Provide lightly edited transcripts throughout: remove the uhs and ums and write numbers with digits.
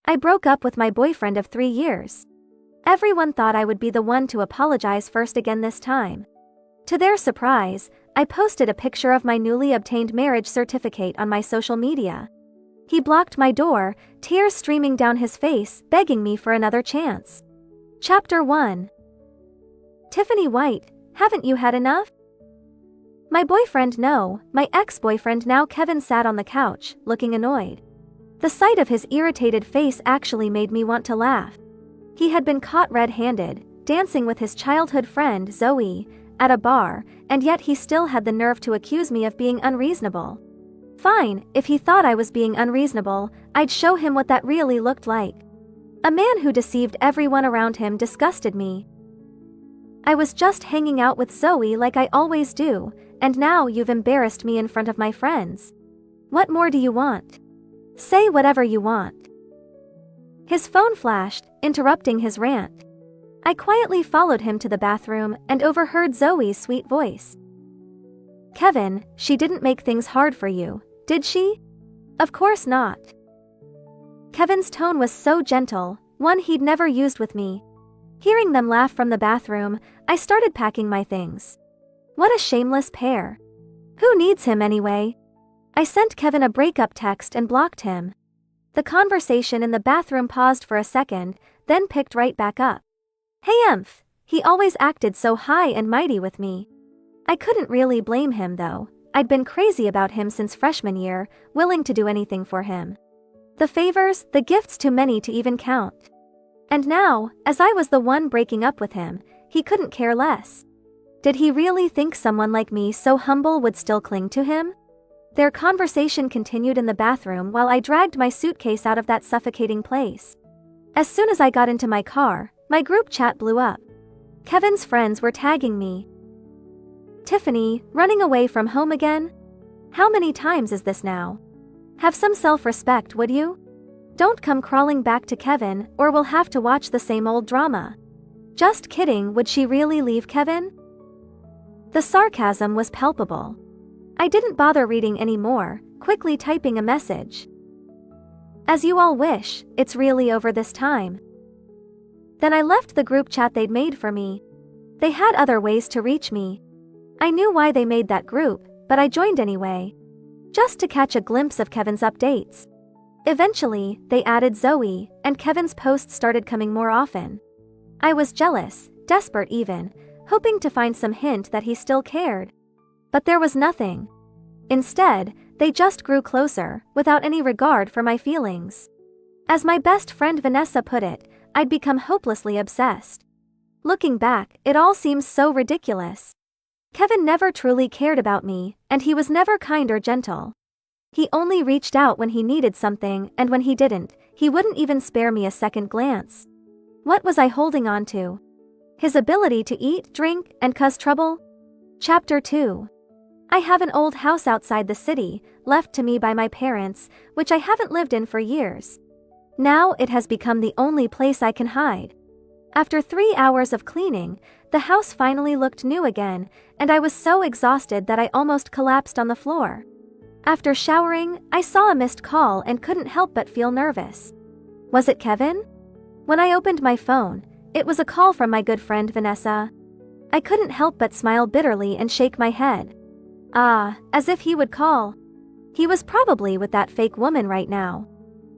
I broke up with my boyfriend of 3 years. Everyone thought I would be the one to apologize first again this time. To their surprise, I posted a picture of my newly obtained marriage certificate on my social media. He blocked my door, tears streaming down his face, begging me for another chance. Chapter 1. Tiffany White, haven't you had enough? My boyfriend no, my ex-boyfriend now. Kevin sat on the couch, looking annoyed. The sight of his irritated face actually made me want to laugh. He had been caught red-handed, dancing with his childhood friend Zoe, at a bar, and yet he still had the nerve to accuse me of being unreasonable. Fine, if he thought I was being unreasonable, I'd show him what that really looked like. A man who deceived everyone around him disgusted me. I was just hanging out with Zoe like I always do, and now you've embarrassed me in front of my friends. What more do you want? Say whatever you want. His phone flashed, interrupting his rant. I quietly followed him to the bathroom and overheard Zoe's sweet voice. Kevin, she didn't make things hard for you, did she? Of course not. Kevin's tone was so gentle, one he'd never used with me. Hearing them laugh from the bathroom, I started packing my things. What a shameless pair. Who needs him anyway? I sent Kevin a breakup text and blocked him. The conversation in the bathroom paused for a second, then picked right back up. Hey he always acted so high and mighty with me. I couldn't really blame him though. I'd been crazy about him since freshman year, willing to do anything for him. The favors, the gifts too many to even count. And now, as I was the one breaking up with him, he couldn't care less. Did he really think someone like me so humble would still cling to him? Their conversation continued in the bathroom while I dragged my suitcase out of that suffocating place. As soon as I got into my car, my group chat blew up. Kevin's friends were tagging me. Tiffany, running away from home again? How many times is this now? Have some self-respect, would you? Don't come crawling back to Kevin, or we'll have to watch the same old drama. Just kidding, would she really leave Kevin? The sarcasm was palpable. I didn't bother reading anymore, quickly typing a message. As you all wish, it's really over this time. Then I left the group chat they'd made for me. They had other ways to reach me. I knew why they made that group, but I joined anyway. Just to catch a glimpse of Kevin's updates. Eventually, they added Zoe, and Kevin's posts started coming more often. I was jealous, desperate even, hoping to find some hint that he still cared. But there was nothing. Instead, they just grew closer, without any regard for my feelings. As my best friend Vanessa put it, I'd become hopelessly obsessed. Looking back, it all seems so ridiculous. Kevin never truly cared about me, and he was never kind or gentle. He only reached out when he needed something, and when he didn't, he wouldn't even spare me a second glance. What was I holding on to? His ability to eat, drink, and cause trouble? Chapter 2. I have an old house outside the city, left to me by my parents, which I haven't lived in for years. Now it has become the only place I can hide. After 3 hours of cleaning, the house finally looked new again, and I was so exhausted that I almost collapsed on the floor. After showering, I saw a missed call and couldn't help but feel nervous. Was it Kevin? When I opened my phone, it was a call from my good friend Vanessa. I couldn't help but smile bitterly and shake my head. As if he would call. He was probably with that fake woman right now.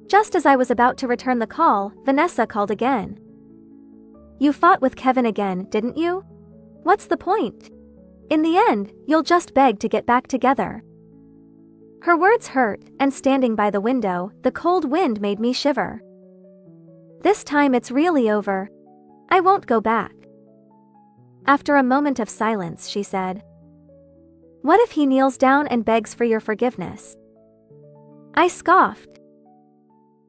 Just as I was about to return the call, Vanessa called again. You fought with Kevin again, didn't you? What's the point? In the end, you'll just beg to get back together. Her words hurt, and standing by the window, the cold wind made me shiver. This time it's really over. I won't go back. After a moment of silence, she said, What if he kneels down and begs for your forgiveness? I scoffed.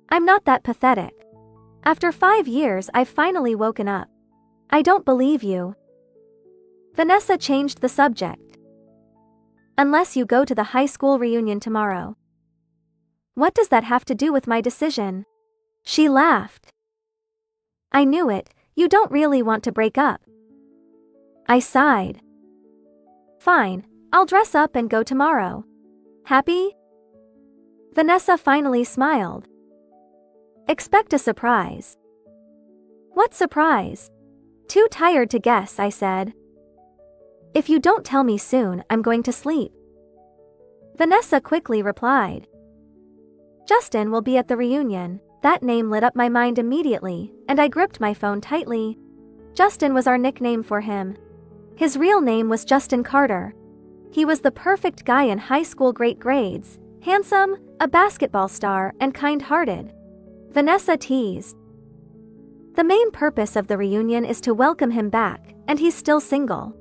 I'm not that pathetic. After 5 years, I've finally woken up. I don't believe you. Vanessa changed the subject. Unless you go to the high school reunion tomorrow. What does that have to do with my decision? She laughed. I knew it, you don't really want to break up. I sighed. Fine, I'll dress up and go tomorrow. Happy? Vanessa finally smiled. Expect a surprise. What surprise? Too tired to guess, I said. If you don't tell me soon, I'm going to sleep. Vanessa quickly replied. Justin will be at the reunion. That name lit up my mind immediately, and I gripped my phone tightly. Justin was our nickname for him. His real name was Justin Carter. He was the perfect guy in high school, great grades, handsome, a basketball star, and kind-hearted. Vanessa teased. The main purpose of the reunion is to welcome him back, and he's still single.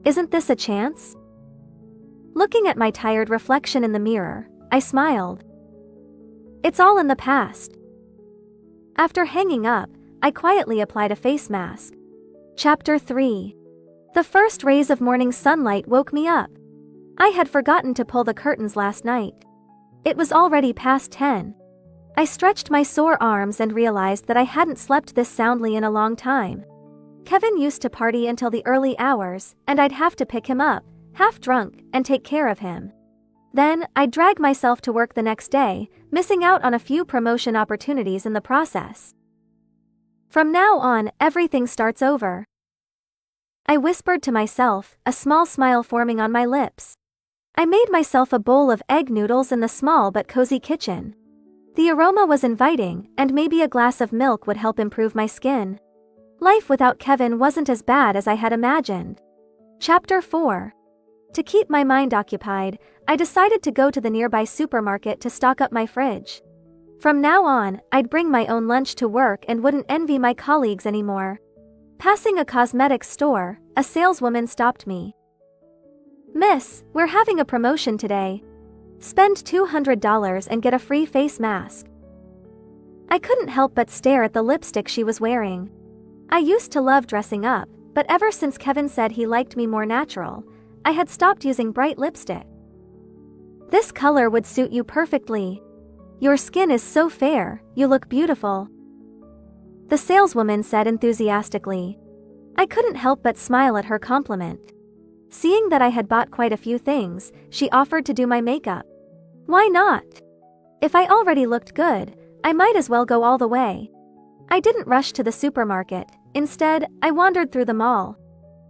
Isn't this a chance? Looking at my tired reflection in the mirror, I smiled. It's all in the past. After hanging up, I quietly applied a face mask. Chapter 3. The first rays of morning sunlight woke me up. I had forgotten to pull the curtains last night. It was already past 10. I stretched my sore arms and realized that I hadn't slept this soundly in a long time. Kevin used to party until the early hours, and I'd have to pick him up, half drunk, and take care of him. Then, I'd drag myself to work the next day, missing out on a few promotion opportunities in the process. From now on, everything starts over. I whispered to myself, a small smile forming on my lips. I made myself a bowl of egg noodles in the small but cozy kitchen. The aroma was inviting, and maybe a glass of milk would help improve my skin. Life without Kevin wasn't as bad as I had imagined. Chapter 4. To keep my mind occupied, I decided to go to the nearby supermarket to stock up my fridge. From now on, I'd bring my own lunch to work and wouldn't envy my colleagues anymore. Passing a cosmetics store, a saleswoman stopped me. Miss, we're having a promotion today. Spend $200 and get a free face mask. I couldn't help but stare at the lipstick she was wearing. I used to love dressing up, but ever since Kevin said he liked me more natural, I had stopped using bright lipstick. This color would suit you perfectly. Your skin is so fair, you look beautiful. The saleswoman said enthusiastically. I couldn't help but smile at her compliment. Seeing that I had bought quite a few things, she offered to do my makeup. Why not? If I already looked good, I might as well go all the way. I didn't rush to the supermarket. Instead, I wandered through the mall.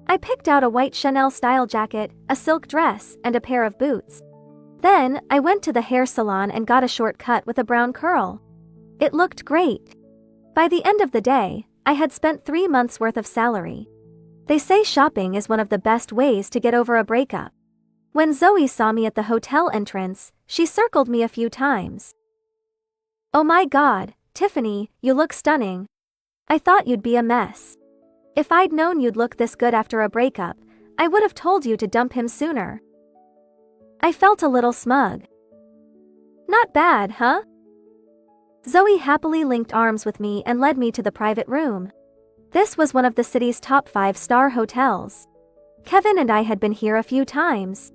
I picked out a white Chanel-style jacket, a silk dress, and a pair of boots. Then, I went to the hair salon and got a short cut with a brown curl. It looked great. By the end of the day, I had spent 3 months' worth of salary. They say shopping is one of the best ways to get over a breakup. When Zoe saw me at the hotel entrance, she circled me a few times. Oh my God, Tiffany, you look stunning. I thought you'd be a mess. If I'd known you'd look this good after a breakup, I would have told you to dump him sooner. I felt a little smug. Not bad, huh? Zoe happily linked arms with me and led me to the private room. This was one of the city's top 5-star hotels. Kevin and I had been here a few times.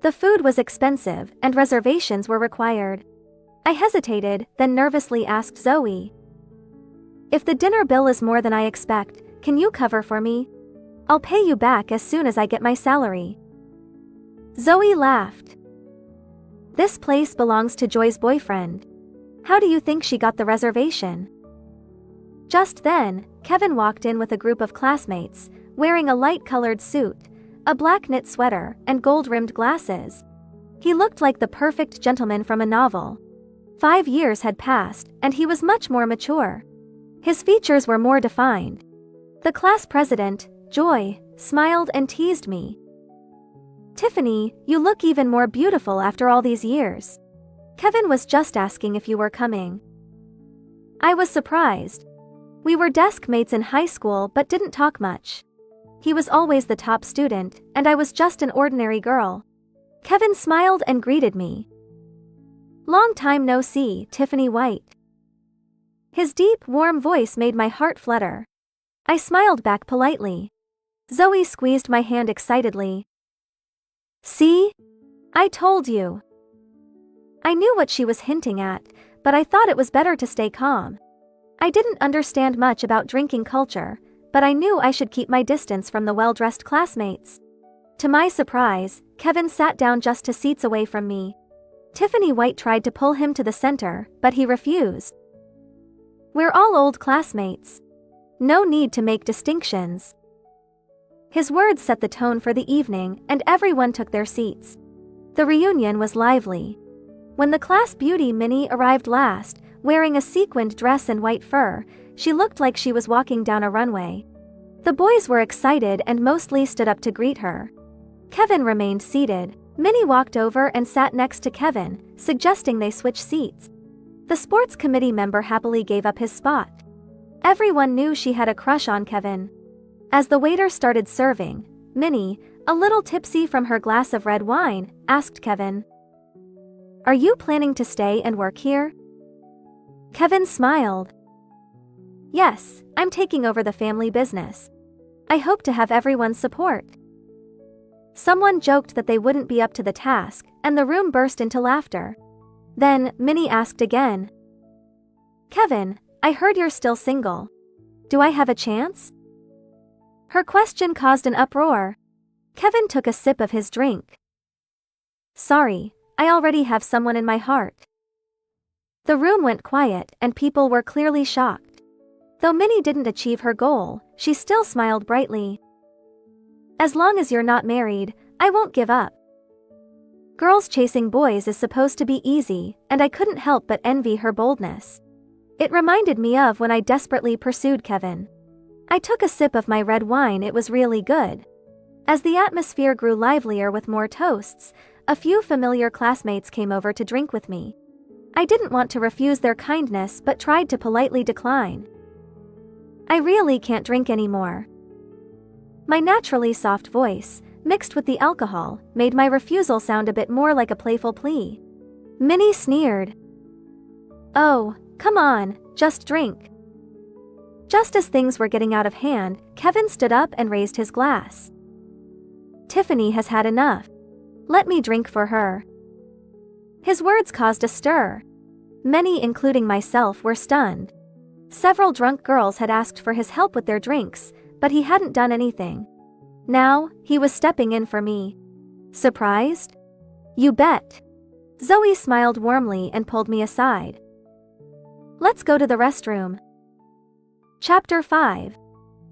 The food was expensive and reservations were required. I hesitated, then nervously asked Zoe. If the dinner bill is more than I expect, can you cover for me? I'll pay you back as soon as I get my salary. Zoe laughed. This place belongs to Joy's boyfriend. How do you think she got the reservation? Just then, Kevin walked in with a group of classmates, wearing a light-colored suit, a black knit sweater, and gold-rimmed glasses. He looked like the perfect gentleman from a novel. 5 years had passed, and he was much more mature. His features were more defined. The class president, Joy, smiled and teased me. Tiffany, you look even more beautiful after all these years. Kevin was just asking if you were coming. I was surprised. We were desk mates in high school but didn't talk much. He was always the top student, and I was just an ordinary girl. Kevin smiled and greeted me. Long time no see, Tiffany White. His deep, warm voice made my heart flutter. I smiled back politely. Zoe squeezed my hand excitedly. See? I told you. I knew what she was hinting at, but I thought it was better to stay calm. I didn't understand much about drinking culture, but I knew I should keep my distance from the well-dressed classmates. To my surprise, Kevin sat down just 2 seats away from me. Tiffany White tried to pull him to the center, but he refused. We're all old classmates. No need to make distinctions." His words set the tone for the evening, and everyone took their seats. The reunion was lively. When the class beauty Minnie arrived last, wearing a sequined dress and white fur, she looked like she was walking down a runway. The boys were excited and mostly stood up to greet her. Kevin remained seated. Minnie walked over and sat next to Kevin, suggesting they switch seats. The sports committee member happily gave up his spot. Everyone knew she had a crush on Kevin. As the waiter started serving, Minnie, a little tipsy from her glass of red wine, asked Kevin, "Are you planning to stay and work here?" Kevin smiled. "Yes, I'm taking over the family business. I hope to have everyone's support." Someone joked that they wouldn't be up to the task, and the room burst into laughter. Then, Minnie asked again, "Kevin, I heard you're still single. Do I have a chance?" Her question caused an uproar. Kevin took a sip of his drink. "Sorry, I already have someone in my heart." The room went quiet and people were clearly shocked. Though Minnie didn't achieve her goal, she still smiled brightly. "As long as you're not married, I won't give up." Girls chasing boys is supposed to be easy, and I couldn't help but envy her boldness. It reminded me of when I desperately pursued Kevin. I took a sip of my red wine. It was really good. As the atmosphere grew livelier with more toasts, a few familiar classmates came over to drink with me. I didn't want to refuse their kindness but tried to politely decline. "I really can't drink anymore." My naturally soft voice, mixed with the alcohol, made my refusal sound a bit more like a playful plea. Minnie sneered. "Oh, come on, just drink." Just as things were getting out of hand, Kevin stood up and raised his glass. "Tiffany has had enough. Let me drink for her." His words caused a stir. Many, including myself, were stunned. Several drunk girls had asked for his help with their drinks, but he hadn't done anything. Now, he was stepping in for me. Surprised? You bet. Zoe smiled warmly and pulled me aside. "Let's go to the restroom." Chapter 5.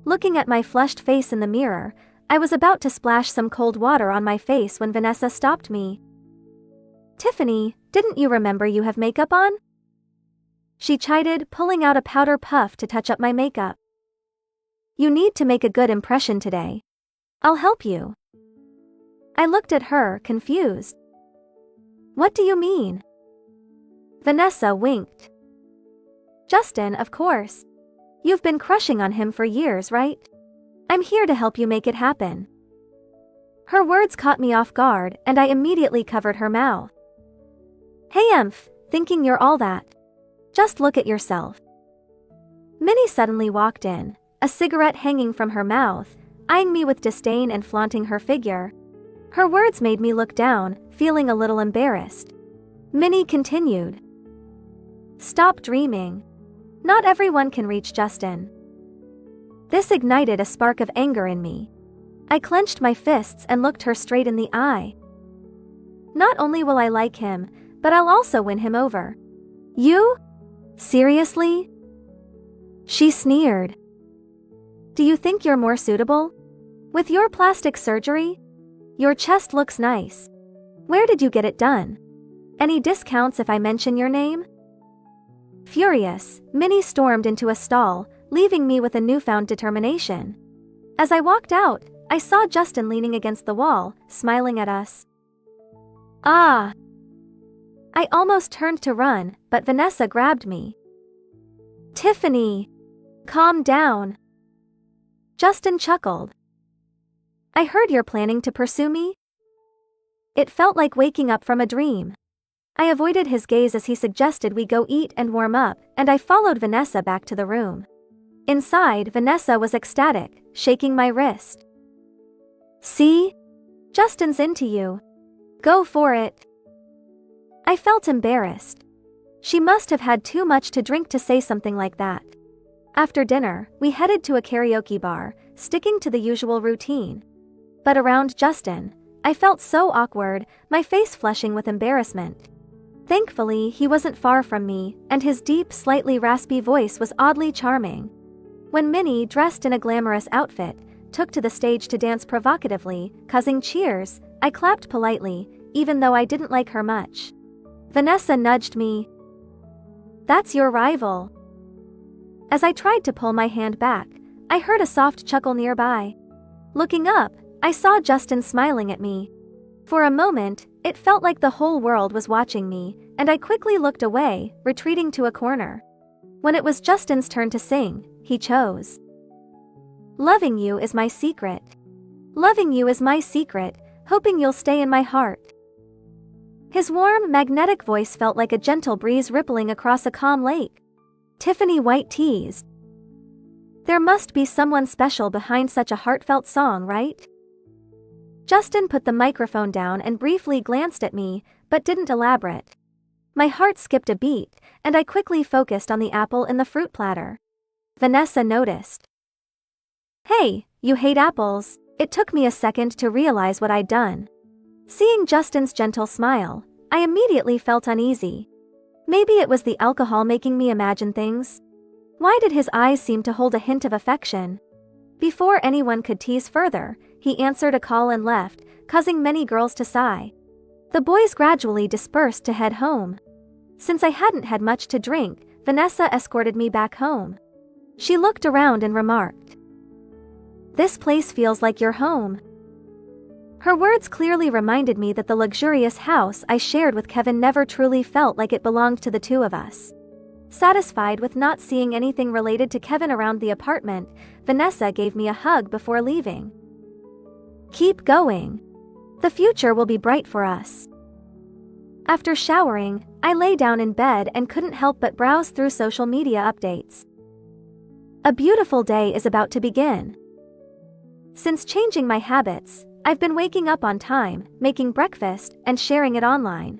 Looking at my flushed face in the mirror, I was about to splash some cold water on my face when Vanessa stopped me. "Tiffany, didn't you remember you have makeup on?" She chided, pulling out a powder puff to touch up my makeup. "You need to make a good impression today. I'll help you." I looked at her, confused. "What do you mean?" Vanessa winked. "Justin, of course. You've been crushing on him for years, right? I'm here to help you make it happen." Her words caught me off guard, and I immediately covered her mouth. "Hey thinking you're all that. Just look at yourself." Minnie suddenly walked in, a cigarette hanging from her mouth, eyeing me with disdain and flaunting her figure. Her words made me look down, feeling a little embarrassed. Minnie continued. "Stop dreaming. Not everyone can reach Justin." This ignited a spark of anger in me. I clenched my fists and looked her straight in the eye. "Not only will I like him, but I'll also win him over." "You? Seriously?" She sneered. "Do you think you're more suitable? With your plastic surgery? Your chest looks nice. Where did you get it done? Any discounts if I mention your name?" Furious, Minnie stormed into a stall, leaving me with a newfound determination. As I walked out, I saw Justin leaning against the wall, smiling at us. "Ah!" I almost turned to run, but Vanessa grabbed me. "Tiffany! Calm down." Justin chuckled. "I heard you're planning to pursue me?" It felt like waking up from a dream. I avoided his gaze as he suggested we go eat and warm up, and I followed Vanessa back to the room. Inside, Vanessa was ecstatic, shaking my wrist. "See? Justin's into you. Go for it." I felt embarrassed. She must have had too much to drink to say something like that. After dinner, we headed to a karaoke bar, sticking to the usual routine. But around Justin, I felt so awkward, my face flushing with embarrassment. Thankfully, he wasn't far from me, and his deep, slightly raspy voice was oddly charming. When Minnie, dressed in a glamorous outfit, took to the stage to dance provocatively, causing cheers, I clapped politely, even though I didn't like her much. Vanessa nudged me. "That's your rival." As I tried to pull my hand back, I heard a soft chuckle nearby. Looking up, I saw Justin smiling at me. For a moment, it felt like the whole world was watching me, and I quickly looked away, retreating to a corner. When it was Justin's turn to sing, he chose "Loving You Is My Secret. Loving you is my secret, hoping you'll stay in my heart." His warm, magnetic voice felt like a gentle breeze rippling across a calm lake. Tiffany White teased. "There must be someone special behind such a heartfelt song, right?" Justin put the microphone down and briefly glanced at me, but didn't elaborate. My heart skipped a beat, and I quickly focused on the apple in the fruit platter. Vanessa noticed. "Hey, you hate apples." It took me a second to realize what I'd done. Seeing Justin's gentle smile, I immediately felt uneasy. Maybe it was the alcohol making me imagine things. Why did his eyes seem to hold a hint of affection? Before anyone could tease further, he answered a call and left, causing many girls to sigh. The boys gradually dispersed to head home. Since I hadn't had much to drink, Vanessa escorted me back home. She looked around and remarked, "This place feels like your home." Her words clearly reminded me that the luxurious house I shared with Kevin never truly felt like it belonged to the two of us. Satisfied with not seeing anything related to Kevin around the apartment, Vanessa gave me a hug before leaving. "Keep going. The future will be bright for us." After showering, I lay down in bed and couldn't help but browse through social media updates. A beautiful day is about to begin. Since changing my habits, I've been waking up on time, making breakfast, and sharing it online.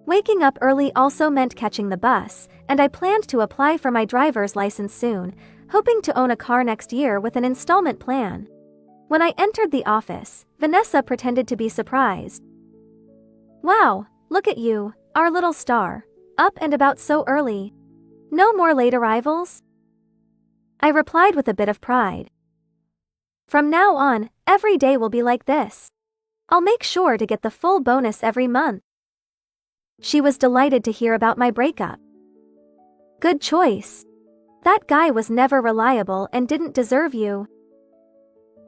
Waking up early also meant catching the bus, and I planned to apply for my driver's license soon, hoping to own a car next year with an installment plan. When I entered the office, Vanessa pretended to be surprised. "Wow, look at you, our little star, up and about so early. No more late arrivals?" I replied with a bit of pride. "From now on, every day will be like this. I'll make sure to get the full bonus every month." She was delighted to hear about my breakup. "Good choice. That guy was never reliable and didn't deserve you."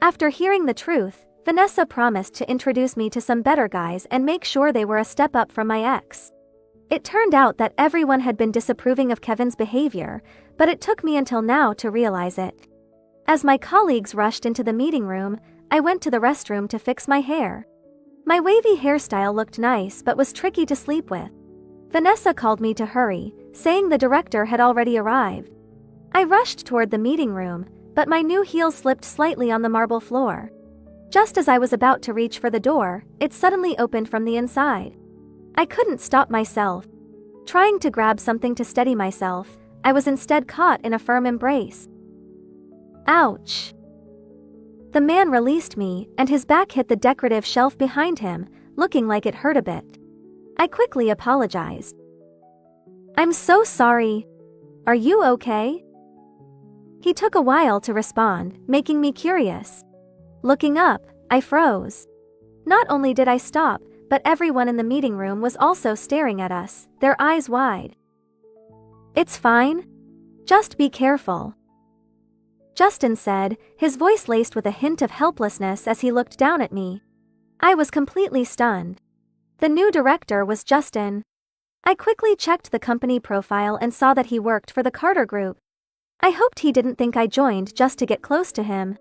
After hearing the truth, Vanessa promised to introduce me to some better guys and make sure they were a step up from my ex. It turned out that everyone had been disapproving of Kevin's behavior, but it took me until now to realize it. As my colleagues rushed into the meeting room, I went to the restroom to fix my hair. My wavy hairstyle looked nice but was tricky to sleep with. Vanessa called me to hurry, saying the director had already arrived. I rushed toward the meeting room, but my new heels slipped slightly on the marble floor. Just as I was about to reach for the door, it suddenly opened from the inside. I couldn't stop myself. Trying to grab something to steady myself, I was instead caught in a firm embrace. Ouch. The man released me, and his back hit the decorative shelf behind him, looking like it hurt a bit. I quickly apologized. "I'm so sorry. Are you okay?" He took a while to respond, making me curious. Looking up, I froze. Not only did I stop, but everyone in the meeting room was also staring at us, their eyes wide. "It's fine. Just be careful," Justin said, his voice laced with a hint of helplessness as he looked down at me. I was completely stunned. The new director was Justin. I quickly checked the company profile and saw that he worked for the Carter Group. I hoped he didn't think I joined just to get close to him.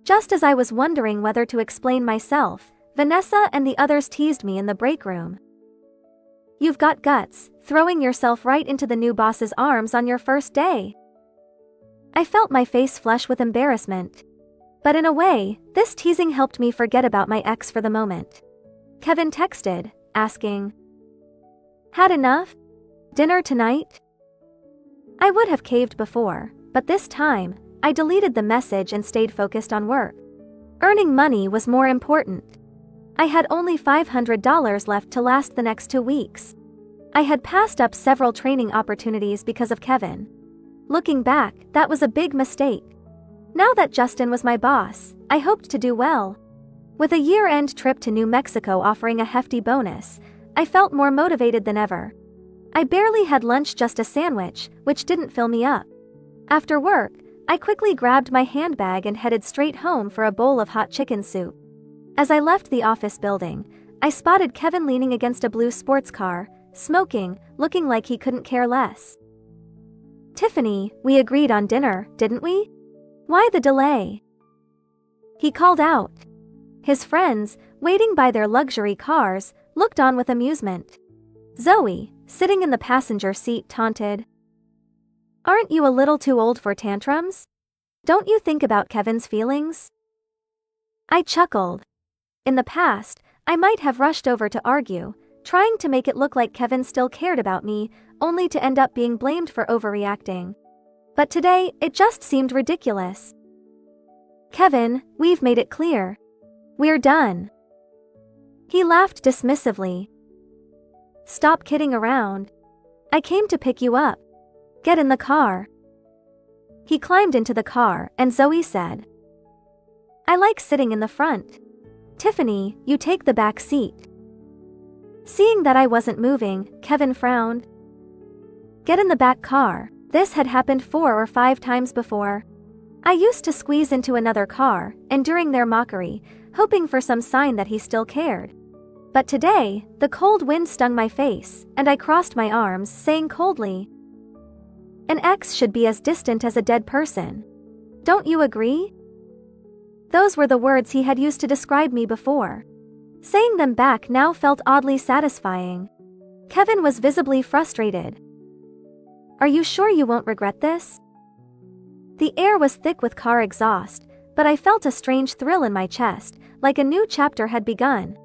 Just as I was wondering whether to explain myself, Vanessa and the others teased me in the break room. "You've got guts, throwing yourself right into the new boss's arms on your first day." I felt my face flush with embarrassment. But in a way, this teasing helped me forget about my ex for the moment. Kevin texted, asking, "Had enough? Dinner tonight?" I would have caved before, but this time, I deleted the message and stayed focused on work. Earning money was more important. I had only $500 left to last the next 2 weeks. I had passed up several training opportunities because of Kevin. Looking back, that was a big mistake. Now that Justin was my boss, I hoped to do well. With a year-end trip to New Mexico offering a hefty bonus, I felt more motivated than ever. I barely had lunch, just a sandwich, which didn't fill me up. After work, I quickly grabbed my handbag and headed straight home for a bowl of hot chicken soup. As I left the office building, I spotted Kevin leaning against a blue sports car, smoking, looking like he couldn't care less. "Tiffany, we agreed on dinner, didn't we? Why the delay?" he called out. His friends, waiting by their luxury cars, looked on with amusement. Zoe, sitting in the passenger seat, taunted, "Aren't you a little too old for tantrums? Don't you think about Kevin's feelings?" I chuckled. In the past, I might have rushed over to argue, trying to make it look like Kevin still cared about me, only to end up being blamed for overreacting. But today, it just seemed ridiculous. "Kevin, we've made it clear. We're done." He laughed dismissively. "Stop kidding around. I came to pick you up. Get in the car." He climbed into the car, and Zoe said, "I like sitting in the front. Tiffany, you take the back seat." Seeing that I wasn't moving, Kevin frowned. "Get in the back car." This had happened 4 or 5 times before. I used to squeeze into another car, enduring their mockery, hoping for some sign that he still cared. But today, the cold wind stung my face, and I crossed my arms, saying coldly, "An ex should be as distant as a dead person. Don't you agree?" Those were the words he had used to describe me before. Saying them back now felt oddly satisfying. Kevin was visibly frustrated. "Are you sure you won't regret this?" The air was thick with car exhaust, but I felt a strange thrill in my chest, like a new chapter had begun.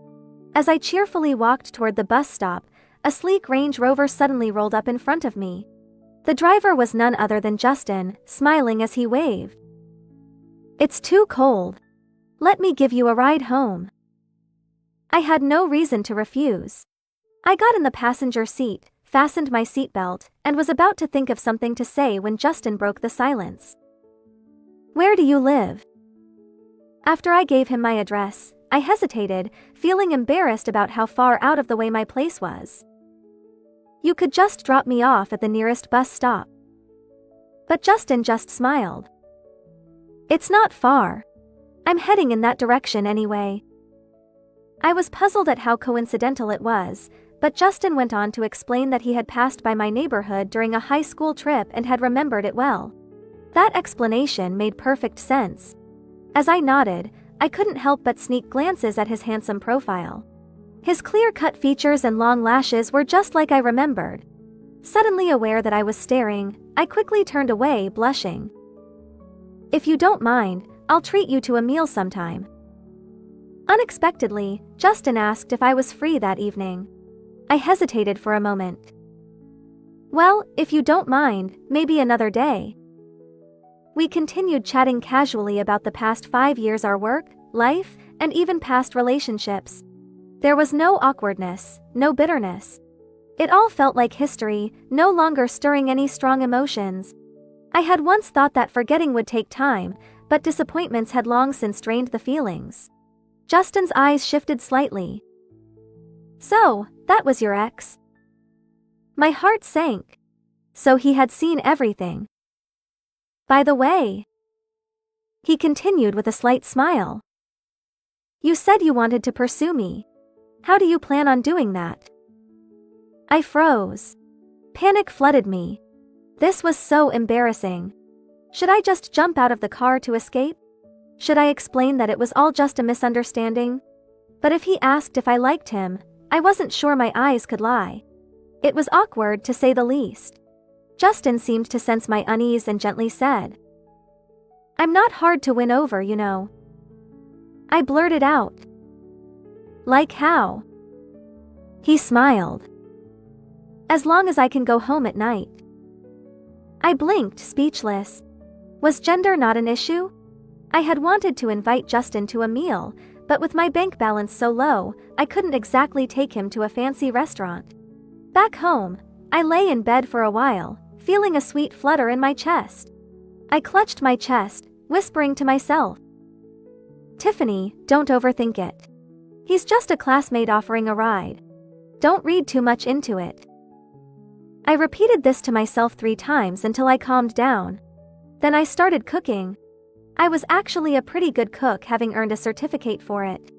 As I cheerfully walked toward the bus stop, a sleek Range Rover suddenly rolled up in front of me. The driver was none other than Justin, smiling as he waved. "It's too cold. Let me give you a ride home." I had no reason to refuse. I got in the passenger seat, fastened my seatbelt, and was about to think of something to say when Justin broke the silence. "Where do you live?" After I gave him my address, I hesitated, feeling embarrassed about how far out of the way my place was. "You could just drop me off at the nearest bus stop." But Justin just smiled. "It's not far. I'm heading in that direction anyway." I was puzzled at how coincidental it was, but Justin went on to explain that he had passed by my neighborhood during a high school trip and had remembered it well. That explanation made perfect sense. As I nodded, I couldn't help but sneak glances at his handsome profile. His clear-cut features and long lashes were just like I remembered. Suddenly aware that I was staring, I quickly turned away, blushing. "If you don't mind, I'll treat you to a meal sometime." Unexpectedly, Justin asked if I was free that evening. I hesitated for a moment. "Well, if you don't mind, maybe another day." We continued chatting casually about the past 5 years, our work, life, and even past relationships. There was no awkwardness, no bitterness. It all felt like history, no longer stirring any strong emotions. I had once thought that forgetting would take time, but disappointments had long since drained the feelings. Justin's eyes shifted slightly. "So, that was your ex?" My heart sank. So he had seen everything. "By the way," he continued with a slight smile, "you said you wanted to pursue me. How do you plan on doing that?" I froze. Panic flooded me. This was so embarrassing. Should I just jump out of the car to escape? Should I explain that it was all just a misunderstanding? But if he asked if I liked him, I wasn't sure my eyes could lie. It was awkward, to say the least. Justin seemed to sense my unease and gently said, "I'm not hard to win over, you know." I blurted out. "Like how?" He smiled. "As long as I can go home at night." I blinked, speechless. Was gender not an issue? I had wanted to invite Justin to a meal, but with my bank balance so low, I couldn't exactly take him to a fancy restaurant. Back home, I lay in bed for a while, feeling a sweet flutter in my chest. I clutched my chest, whispering to myself, "Tiffany, don't overthink it. He's just a classmate offering a ride. Don't read too much into it." I repeated this to myself 3 times until I calmed down. Then I started cooking. I was actually a pretty good cook, having earned a certificate for it.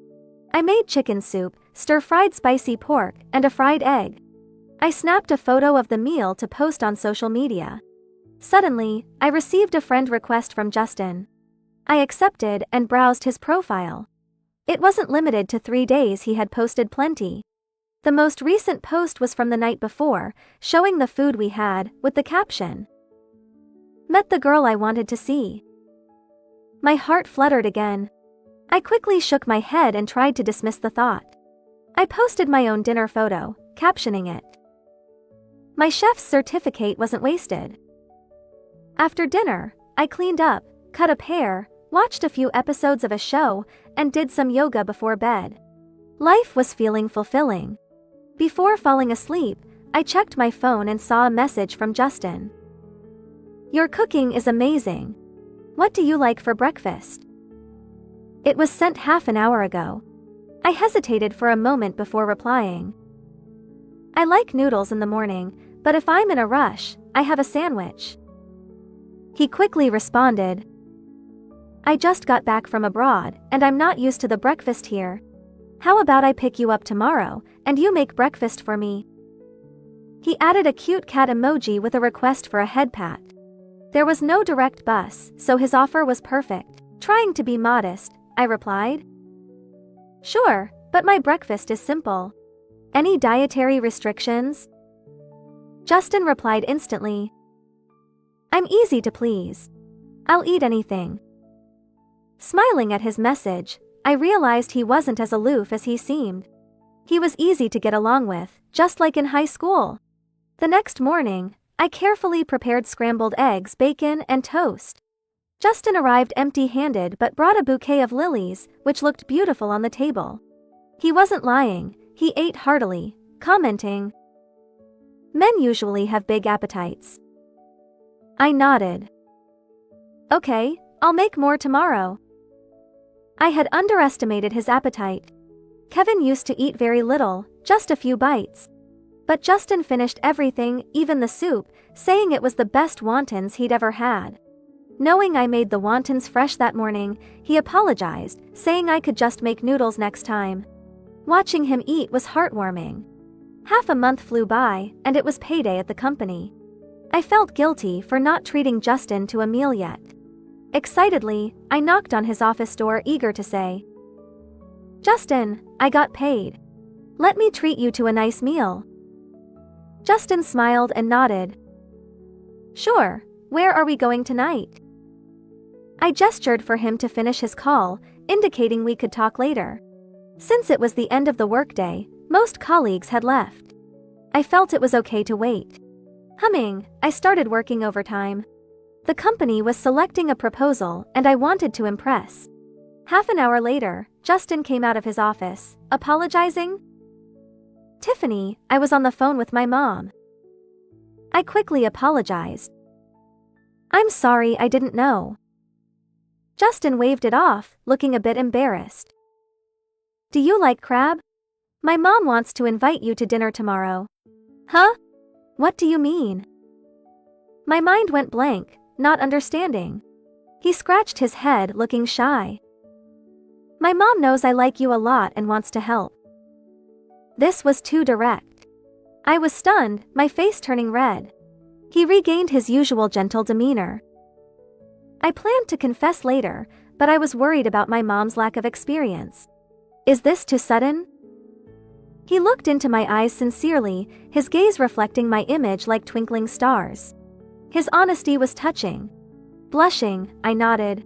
I made chicken soup, stir-fried spicy pork, and a fried egg. I snapped a photo of the meal to post on social media. Suddenly, I received a friend request from Justin. I accepted and browsed his profile. It wasn't limited to 3 days, he had posted plenty. The most recent post was from the night before, showing the food we had, with the caption, "Met the girl I wanted to see." My heart fluttered again. I quickly shook my head and tried to dismiss the thought. I posted my own dinner photo, captioning it, "My chef's certificate wasn't wasted." After dinner, I cleaned up, cut a pear, watched a few episodes of a show, and did some yoga before bed. Life was feeling fulfilling. Before falling asleep, I checked my phone and saw a message from Justin. "Your cooking is amazing. What do you like for breakfast?" It was sent half an hour ago. I hesitated for a moment before replying. "I like noodles in the morning, but if I'm in a rush, I have a sandwich." He quickly responded, "I just got back from abroad, and I'm not used to the breakfast here. How about I pick you up tomorrow, and you make breakfast for me?" He added a cute cat emoji with a request for a head pat. There was no direct bus, so his offer was perfect. Trying to be modest, I replied, "Sure, but my breakfast is simple. Any dietary restrictions?" Justin replied instantly, "I'm easy to please. I'll eat anything." Smiling at his message, I realized he wasn't as aloof as he seemed. He was easy to get along with, just like in high school. The next morning, I carefully prepared scrambled eggs, bacon, and toast. Justin arrived empty-handed but brought a bouquet of lilies, which looked beautiful on the table. He wasn't lying, he ate heartily, commenting, "Men usually have big appetites." I nodded. "Okay, I'll make more tomorrow." I had underestimated his appetite. Kevin used to eat very little, just a few bites. But Justin finished everything, even the soup, saying it was the best wontons he'd ever had. Knowing I made the wontons fresh that morning, he apologized, saying I could just make noodles next time. Watching him eat was heartwarming. Half a month flew by, and it was payday at the company. I felt guilty for not treating Justin to a meal yet. Excitedly, I knocked on his office door, eager to say, "Justin, I got paid. Let me treat you to a nice meal." Justin smiled and nodded. "Sure, where are we going tonight?" I gestured for him to finish his call, indicating we could talk later. Since it was the end of the workday, most colleagues had left. I felt it was okay to wait. Humming, I started working overtime. The company was selecting a proposal, and I wanted to impress. Half an hour later, Justin came out of his office, apologizing. "Tiffany, I was on the phone with my mom." I quickly apologized. "I'm sorry, I didn't know." Justin waved it off, looking a bit embarrassed. "Do you like crab? My mom wants to invite you to dinner tomorrow." "Huh? What do you mean?" My mind went blank, not understanding. He scratched his head, looking shy. "My mom knows I like you a lot and wants to help." This was too direct. I was stunned, my face turning red. He regained his usual gentle demeanor. "I planned to confess later, but I was worried about my mom's lack of experience. Is this too sudden?" He looked into my eyes sincerely, his gaze reflecting my image like twinkling stars. His honesty was touching. Blushing, I nodded.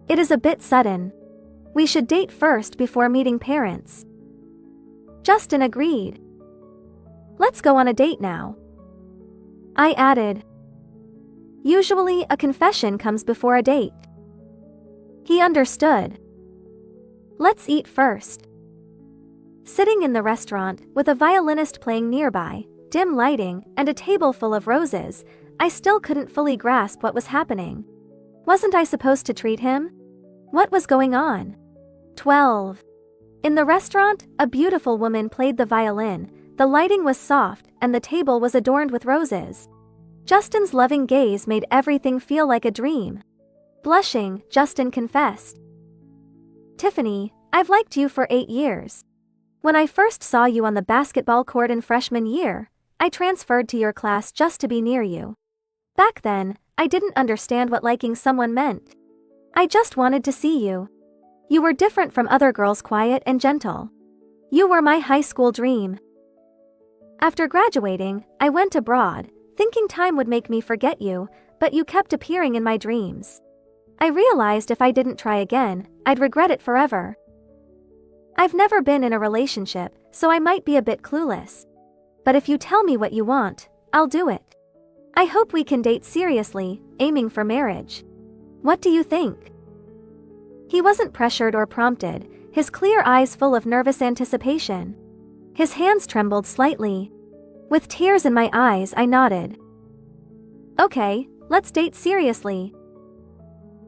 "It is a bit sudden. We should date first before meeting parents." Justin agreed. "Let's go on a date now." I added, "Usually a confession comes before a date." He understood. "Let's eat first." Sitting in the restaurant, with a violinist playing nearby, dim lighting, and a table full of roses, I still couldn't fully grasp what was happening. Wasn't I supposed to treat him? What was going on? 12. In the restaurant, a beautiful woman played the violin, the lighting was soft, and the table was adorned with roses. Justin's loving gaze made everything feel like a dream. Blushing, Justin confessed. "Tiffany, I've liked you for 8 years. When I first saw you on the basketball court in freshman year, I transferred to your class just to be near you. Back then, I didn't understand what liking someone meant. I just wanted to see you. You were different from other girls, quiet and gentle. You were my high school dream. After graduating, I went abroad, thinking time would make me forget you, but you kept appearing in my dreams. I realized if I didn't try again, I'd regret it forever. I've never been in a relationship, so I might be a bit clueless. But if you tell me what you want, I'll do it. I hope we can date seriously, aiming for marriage. What do you think?" He wasn't pressured or prompted, his clear eyes full of nervous anticipation. His hands trembled slightly. With tears in my eyes, I nodded. "Okay, let's date seriously."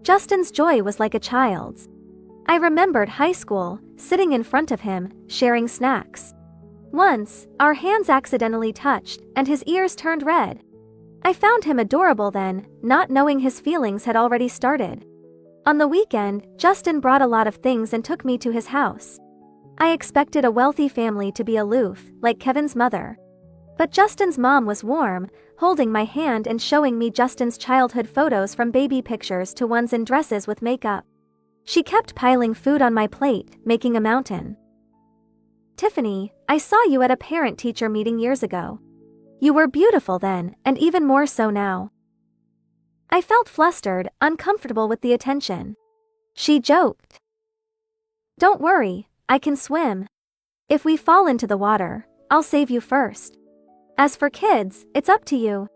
Justin's joy was like a child's. I remembered high school, sitting in front of him, sharing snacks. Once, our hands accidentally touched, and his ears turned red. I found him adorable then, not knowing his feelings had already started. On the weekend, Justin brought a lot of things and took me to his house. I expected a wealthy family to be aloof, like Kevin's mother. But Justin's mom was warm, holding my hand and showing me Justin's childhood photos from baby pictures to ones in dresses with makeup. She kept piling food on my plate, making a mountain. "Tiffany, I saw you at a parent-teacher meeting years ago. You were beautiful then, and even more so now." I felt flustered, uncomfortable with the attention. She joked. "Don't worry, I can swim. If we fall into the water, I'll save you first. As for kids, it's up to you.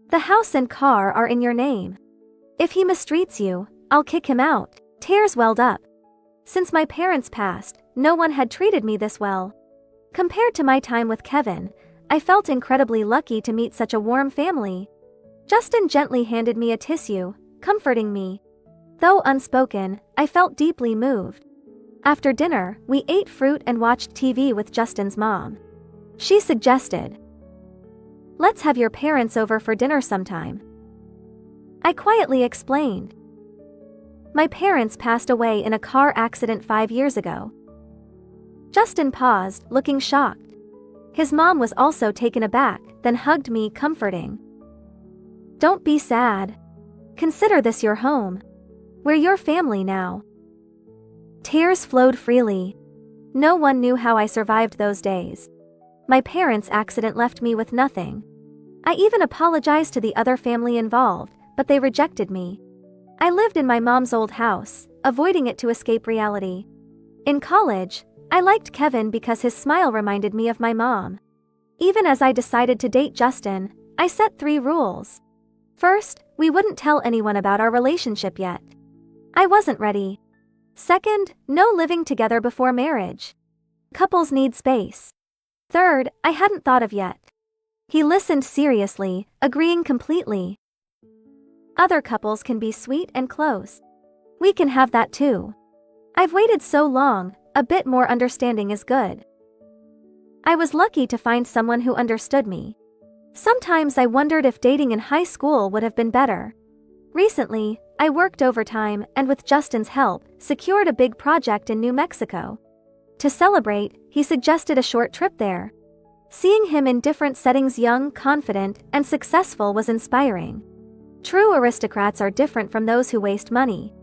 The house and car are in your name. If he mistreats you, I'll kick him out." Tears welled up. Since my parents passed, no one had treated me this well. Compared to my time with Kevin, I felt incredibly lucky to meet such a warm family. Justin gently handed me a tissue, comforting me. Though unspoken, I felt deeply moved. After dinner, we ate fruit and watched TV with Justin's mom. She suggested, "Let's have your parents over for dinner sometime." I quietly explained. "My parents passed away in a car accident 5 years ago." Justin paused, looking shocked. His mom was also taken aback, then hugged me, comforting. "Don't be sad. Consider this your home. We're your family now." Tears flowed freely. No one knew how I survived those days. My parents' accident left me with nothing. I even apologized to the other family involved, but they rejected me. I lived in my mom's old house, avoiding it to escape reality. In college, I liked Kevin because his smile reminded me of my mom. Even as I decided to date Justin, I set 3 rules. First, we wouldn't tell anyone about our relationship yet. I wasn't ready. Second, no living together before marriage. Couples need space. Third, I hadn't thought of yet. He listened seriously, agreeing completely. Other couples can be sweet and close. We can have that too. I've waited so long, a bit more understanding is good. I was lucky to find someone who understood me. Sometimes I wondered if dating in high school would have been better. Recently, I worked overtime and with Justin's help, secured a big project in New Mexico. To celebrate, he suggested a short trip there. Seeing him in different settings, young, confident, and successful, was inspiring. True aristocrats are different from those who waste money.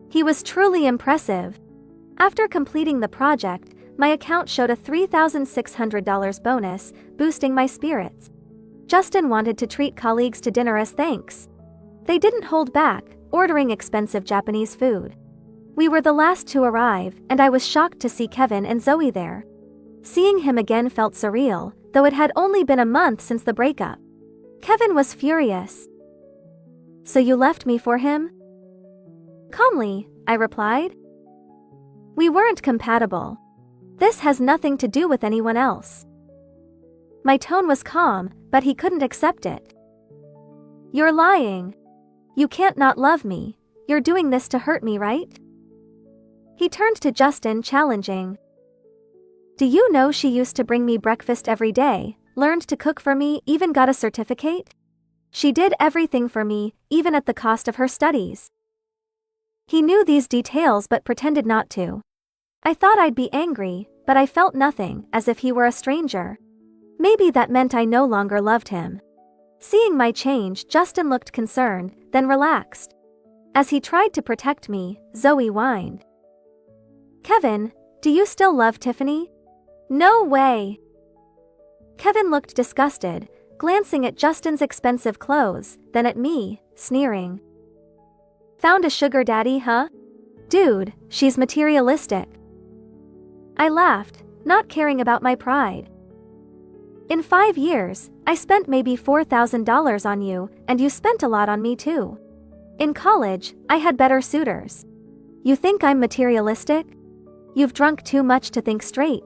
He was truly impressive. After completing the project, my account showed a $3,600 bonus, boosting my spirits. Justin wanted to treat colleagues to dinner as thanks. They didn't hold back, ordering expensive Japanese food. We were the last to arrive, and I was shocked to see Kevin and Zoe there. Seeing him again felt surreal, though it had only been a month since the breakup. Kevin was furious. "So you left me for him?" Calmly, I replied. "We weren't compatible. This has nothing to do with anyone else. My tone was calm, but he couldn't accept it. You're lying. You can't not love me. You're doing this to hurt me, right? He turned to Justin, challenging. Do you know she used to bring me breakfast every day, learned to cook for me, even got a certificate? She did everything for me, even at the cost of her studies. He knew these details but pretended not to. I thought I'd be angry, but I felt nothing, as if he were a stranger. Maybe that meant I no longer loved him. Seeing my change, Justin looked concerned, then relaxed. As he tried to protect me, Zoe whined. Kevin, do you still love Tiffany? No way. Kevin looked disgusted, glancing at Justin's expensive clothes, then at me, sneering. Found a sugar daddy, huh? Dude, she's materialistic. I laughed, not caring about my pride. In 5 years, I spent maybe $4,000 on you, and you spent a lot on me too. In college, I had better suitors. You think I'm materialistic? You've drunk too much to think straight.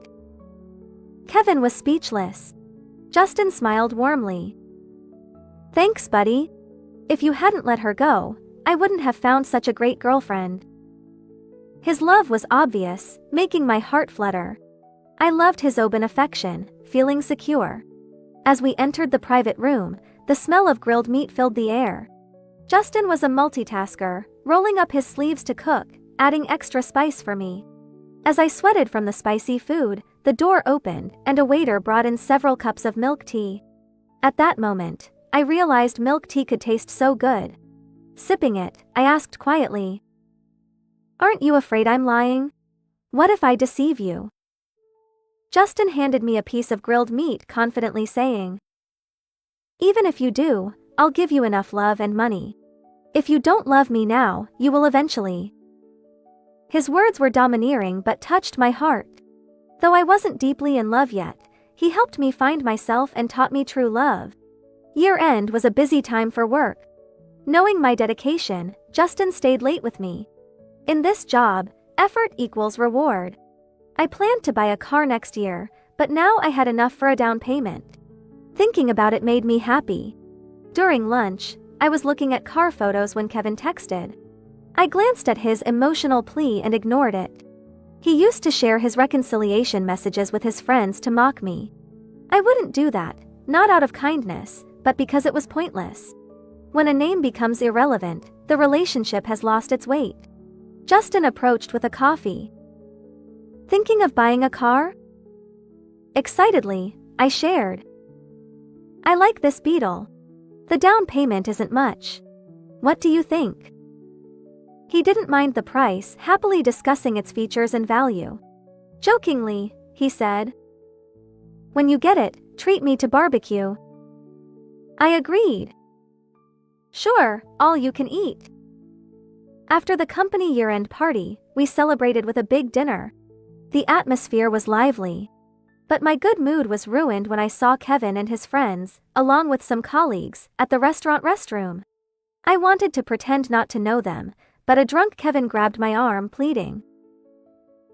Kevin was speechless. Justin smiled warmly. Thanks, buddy. If you hadn't let her go, I wouldn't have found such a great girlfriend. His love was obvious, making my heart flutter. I loved his open affection, feeling secure. As we entered the private room, the smell of grilled meat filled the air. Justin was a multitasker, rolling up his sleeves to cook, adding extra spice for me. As I sweated from the spicy food, the door opened and a waiter brought in several cups of milk tea. At that moment, I realized milk tea could taste so good. Sipping it, I asked quietly, Aren't you afraid I'm lying? What if I deceive you? Justin handed me a piece of grilled meat, confidently saying, Even if you do, I'll give you enough love and money. If you don't love me now, you will eventually. His words were domineering but touched my heart. Though I wasn't deeply in love yet, he helped me find myself and taught me true love. Year-end was a busy time for work. Knowing my dedication, Justin stayed late with me. In this job, effort equals reward. I planned to buy a car next year, but now I had enough for a down payment. Thinking about it made me happy. During lunch, I was looking at car photos when Kevin texted. I glanced at his emotional plea and ignored it. He used to share his reconciliation messages with his friends to mock me. I wouldn't do that, not out of kindness, but because it was pointless. When a name becomes irrelevant, the relationship has lost its weight. Justin approached with a coffee. Thinking of buying a car? Excitedly, I shared. I like this Beetle. The down payment isn't much. What do you think? He didn't mind the price, happily discussing its features and value. Jokingly, he said, When you get it, treat me to barbecue. I agreed. Sure, all you can eat. After the company year-end party, we celebrated with a big dinner. The atmosphere was lively. But my good mood was ruined when I saw Kevin and his friends, along with some colleagues, at the restaurant restroom. I wanted to pretend not to know them, but a drunk Kevin grabbed my arm, pleading.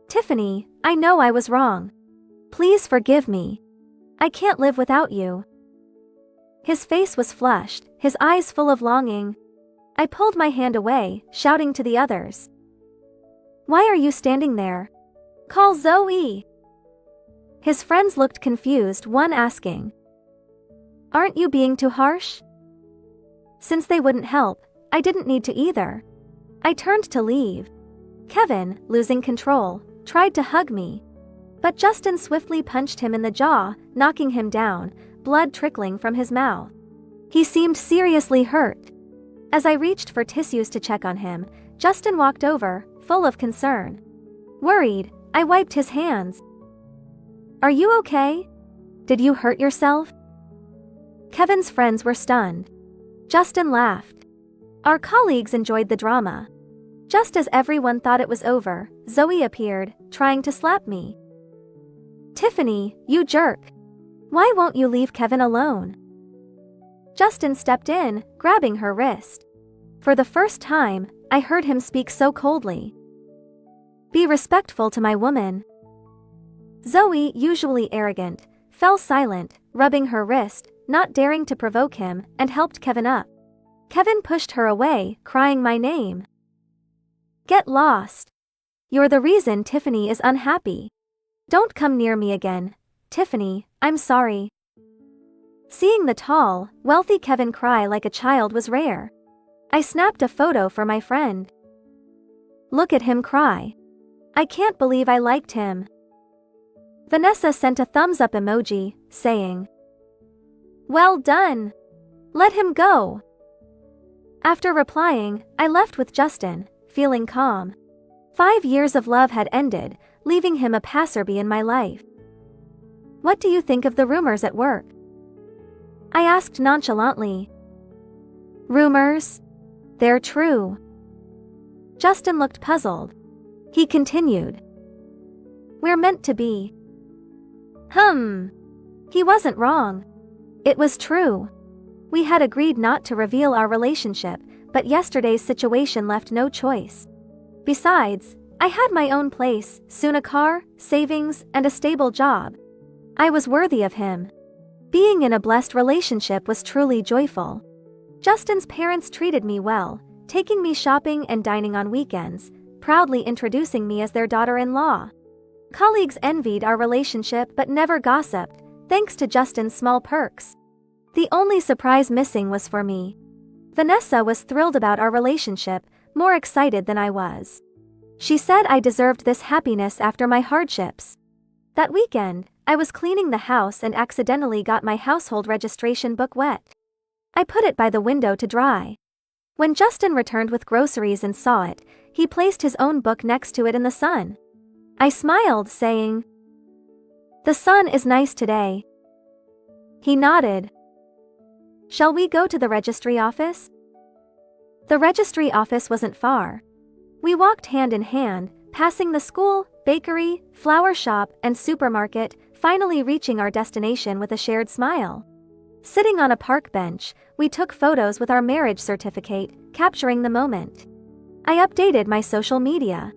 Tiffany, I know I was wrong. Please forgive me. I can't live without you. His face was flushed, his eyes full of longing. I pulled my hand away, shouting to the others. Why are you standing there? Call Zoe. His friends looked confused, one asking, Aren't you being too harsh? Since they wouldn't help, I didn't need to either. I turned to leave. Kevin, losing control, tried to hug me. But Justin swiftly punched him in the jaw, knocking him down, blood trickling from his mouth. He seemed seriously hurt. As I reached for tissues to check on him, Justin walked over, full of concern. Worried, I wiped his hands. Are you okay? Did you hurt yourself? Kevin's friends were stunned. Justin laughed. Our colleagues enjoyed the drama. Just as everyone thought it was over, Zoe appeared, trying to slap me. Tiffany, you jerk. Why won't you leave Kevin alone? Justin stepped in, grabbing her wrist. For the first time, I heard him speak so coldly. Be respectful to my woman. Zoe, usually arrogant, fell silent, rubbing her wrist, not daring to provoke him, and helped Kevin up. Kevin pushed her away, crying my name. Get lost. You're the reason Tiffany is unhappy. Don't come near me again. Tiffany, I'm sorry. Seeing the tall, wealthy Kevin cry like a child was rare. I snapped a photo for my friend. Look at him cry. I can't believe I liked him. Vanessa sent a thumbs up emoji, saying, well done. Let him go. After replying, I left with Justin, feeling calm. 5 years of love had ended, leaving him a passerby in my life. What do you think of the rumors at work? I asked nonchalantly. Rumors? They're true. Justin looked puzzled. He continued. We're meant to be. He wasn't wrong. It was true. We had agreed not to reveal our relationship, but yesterday's situation left no choice. Besides, I had my own place, soon a car, savings, and a stable job. I was worthy of him. Being in a blessed relationship was truly joyful. Justin's parents treated me well, taking me shopping and dining on weekends, proudly introducing me as their daughter-in-law. Colleagues envied our relationship but never gossiped, thanks to Justin's small perks. The only surprise missing was for me. Vanessa was thrilled about our relationship, more excited than I was. She said I deserved this happiness after my hardships. That weekend, I was cleaning the house and accidentally got my household registration book wet. I put it by the window to dry. When Justin returned with groceries and saw it, he placed his own book next to it in the sun. I smiled, saying, the sun is nice today. He nodded. Shall we go to the registry office? The registry office wasn't far. We walked hand in hand, passing the school, bakery, flower shop, and supermarket, finally reaching our destination with a shared smile. Sitting on a park bench, we took photos with our marriage certificate, capturing the moment. I updated my social media.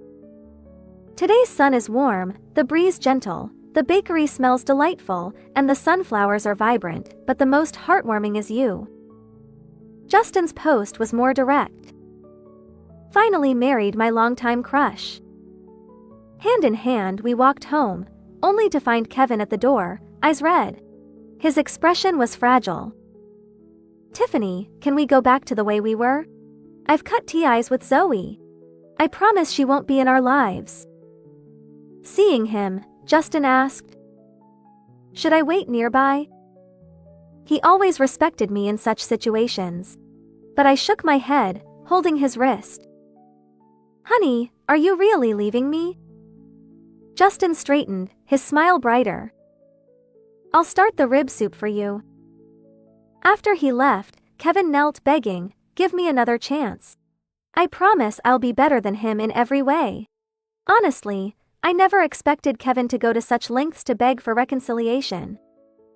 Today's sun is warm, the breeze gentle, the bakery smells delightful, and the sunflowers are vibrant, but the most heartwarming is you. Justin's post was more direct. Finally married my longtime crush. Hand in hand we walked home, only to find Kevin at the door, eyes red. His expression was fragile. Tiffany, can we go back to the way we were? I've cut ties with Zoe. I promise she won't be in our lives. Seeing him, Justin asked, should I wait nearby? He always respected me in such situations. But I shook my head, holding his wrist. Honey, are you really leaving me? Justin straightened, his smile brighter. I'll start the rib soup for you. After he left, Kevin knelt begging, give me another chance. I promise I'll be better than him in every way. Honestly, I never expected Kevin to go to such lengths to beg for reconciliation.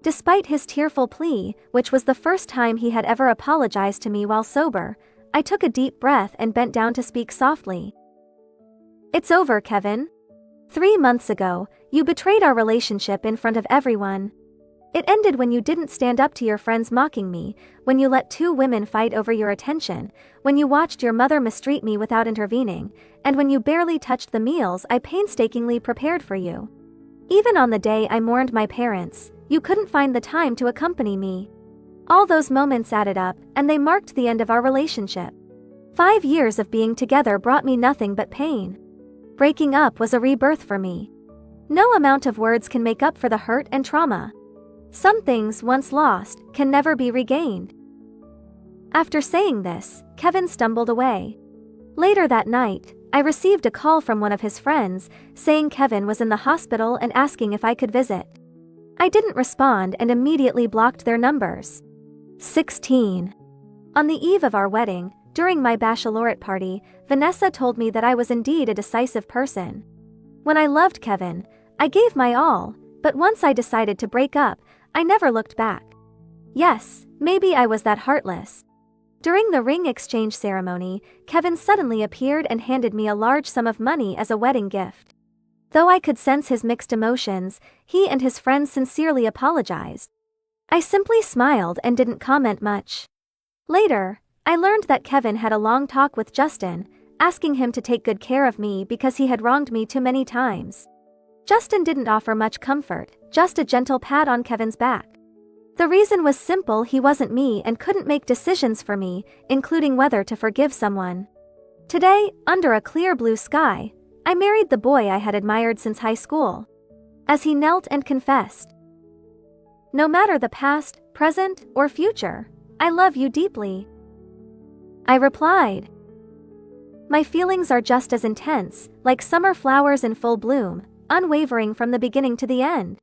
Despite his tearful plea, which was the first time he had ever apologized to me while sober, I took a deep breath and bent down to speak softly. It's over, Kevin. 3 months ago, you betrayed our relationship in front of everyone. It ended when you didn't stand up to your friends mocking me, when you let 2 women fight over your attention, when you watched your mother mistreat me without intervening, and when you barely touched the meals I painstakingly prepared for you. Even on the day I mourned my parents, you couldn't find the time to accompany me. All those moments added up, and they marked the end of our relationship. 5 years of being together brought me nothing but pain. Breaking up was a rebirth for me. No amount of words can make up for the hurt and trauma. Some things once lost can never be regained. After saying this, Kevin stumbled away. Later that night, I received a call from one of his friends, saying Kevin was in the hospital and asking if I could visit. I didn't respond and immediately blocked their numbers. 16. On the eve of our wedding, during my bachelorette party, Vanessa told me that I was indeed a decisive person. When I loved Kevin, I gave my all, but once I decided to break up, I never looked back. Yes, maybe I was that heartless. During the ring exchange ceremony, Kevin suddenly appeared and handed me a large sum of money as a wedding gift. Though I could sense his mixed emotions, he and his friends sincerely apologized. I simply smiled and didn't comment much. Later, I learned that Kevin had a long talk with Justin, asking him to take good care of me because he had wronged me too many times. Justin didn't offer much comfort, just a gentle pat on Kevin's back. The reason was simple: he wasn't me and couldn't make decisions for me, including whether to forgive someone. Today, under a clear blue sky, I married the boy I had admired since high school. As he knelt and confessed, "No matter the past, present, or future, I love you deeply," I replied, "My feelings are just as intense, like summer flowers in full bloom, unwavering from the beginning to the end."